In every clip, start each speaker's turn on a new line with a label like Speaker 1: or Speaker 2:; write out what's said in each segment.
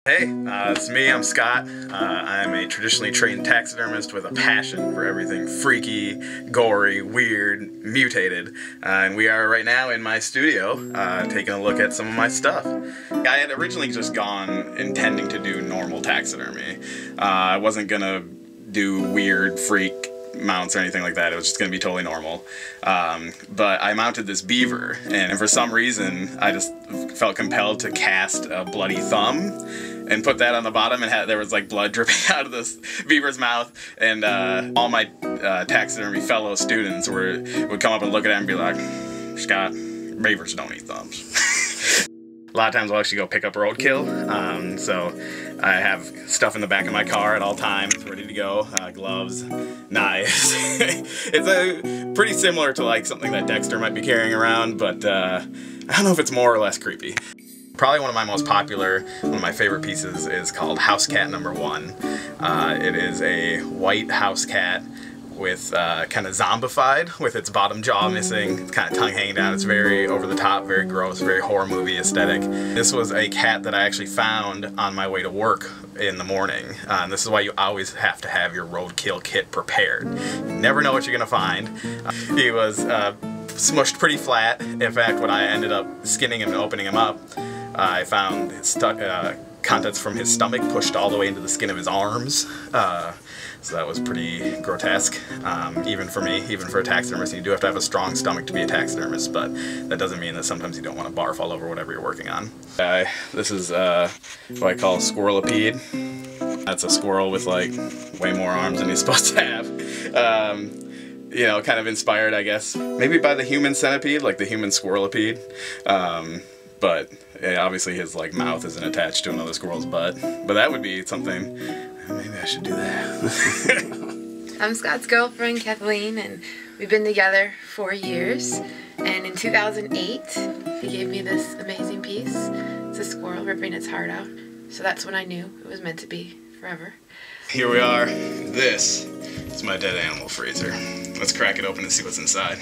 Speaker 1: Hey, it's me, I'm Scott. I'm a traditionally trained taxidermist with a passion for everything freaky, gory, weird, mutated. And we are right now in my studio taking a look at some of my stuff. I had originally just gone intending to do normal taxidermy. I wasn't gonna do weird freak mounts or anything like that. It was just going to be totally normal. But I mounted this beaver, and for some reason I just felt compelled to cast a bloody thumb and put that on the bottom, and there was like blood dripping out of this beaver's mouth, and all my taxidermy fellow students would come up and look at it and be like, "Scott, beavers don't eat thumbs." A lot of times I'll actually go pick up roadkill, so I have stuff in the back of my car at all times, ready to go. Gloves, knives. It's pretty similar to like something that Dexter might be carrying around, but I don't know if it's more or less creepy. Probably one of my most popular, one of my favorite pieces is called House Cat number 1. It is a white house cat with kind of zombified, with its bottom jaw missing, its kind of tongue hanging down. It's very over the top, very gross, very horror movie aesthetic. This was a cat that I actually found on my way to work in the morning. This is why you always have to have your roadkill kit prepared. You never know what you're gonna find. He was smushed pretty flat. In fact, when I ended up skinning him and opening him up, I found his contents from his stomach pushed all the way into the skin of his arms. So that was pretty grotesque, even for me, even for a taxidermist. You do have to have a strong stomach to be a taxidermist, but that doesn't mean that sometimes you don't want to barf all over whatever you're working on. This is what I call a squirrelipede. That's a squirrel with like way more arms than he's supposed to have. You know, kind of inspired, I guess, maybe by the human centipede, like the human squirrelipede. But yeah, obviously his like mouth isn't attached to another squirrel's butt. But that would be something. Maybe I should do that.
Speaker 2: I'm Scott's girlfriend, Kathleen, and we've been together 4 years. And in 2008, he gave me this amazing piece. It's a squirrel ripping its heart out. So that's when I knew it was meant to be forever.
Speaker 1: Here we are. This is my dead animal freezer. Let's crack it open and see what's inside.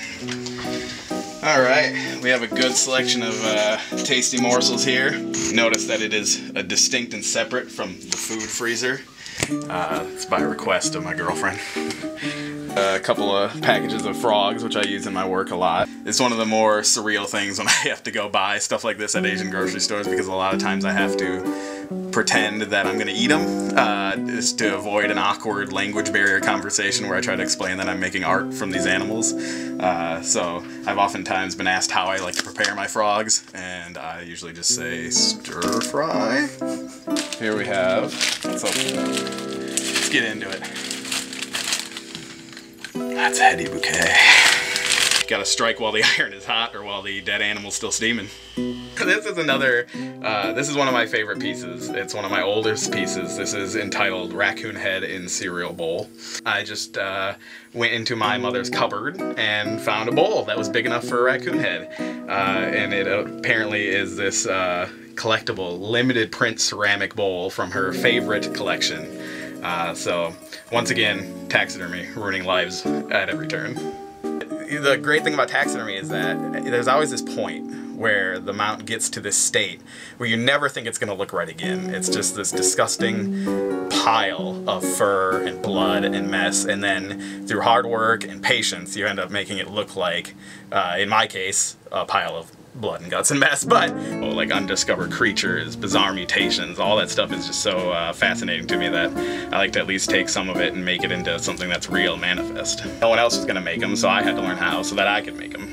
Speaker 1: Alright, we have a good selection of tasty morsels here. Notice that it is distinct and separate from the food freezer. It's by request of my girlfriend. A couple of packages of frogs, which I use in my work a lot. It's one of the more surreal things when I have to go buy stuff like this at Asian grocery stores, because a lot of times I have to pretend that I'm gonna eat them, just to avoid an awkward language barrier conversation where I try to explain that I'm making art from these animals. So I've oftentimes been asked how I like to prepare my frogs, and I usually just say stir fry. Here we have, let's open it up. Let's get into it. That's a heady bouquet. Gotta strike while the iron is hot, or while the dead animal's still steaming. This is another, this is one of my favorite pieces. It's one of my oldest pieces. This is entitled Raccoon Head in Cereal Bowl. I just went into my mother's cupboard and found a bowl that was big enough for a raccoon head. And it apparently is this collectible limited print ceramic bowl from her favorite collection. So once again, taxidermy ruining lives at every turn. The great thing about taxidermy is that there's always this point where the mount gets to this state where you never think it's going to look right again. It's just this disgusting pile of fur and blood and mess, and then through hard work and patience you end up making it look like, in my case, a pile of blood and guts and mess, but like undiscovered creatures, bizarre mutations, all that stuff is just so fascinating to me that I like to at least take some of it and make it into something that's real, manifest. No one else was going to make them, so I had to learn how so that I could make them.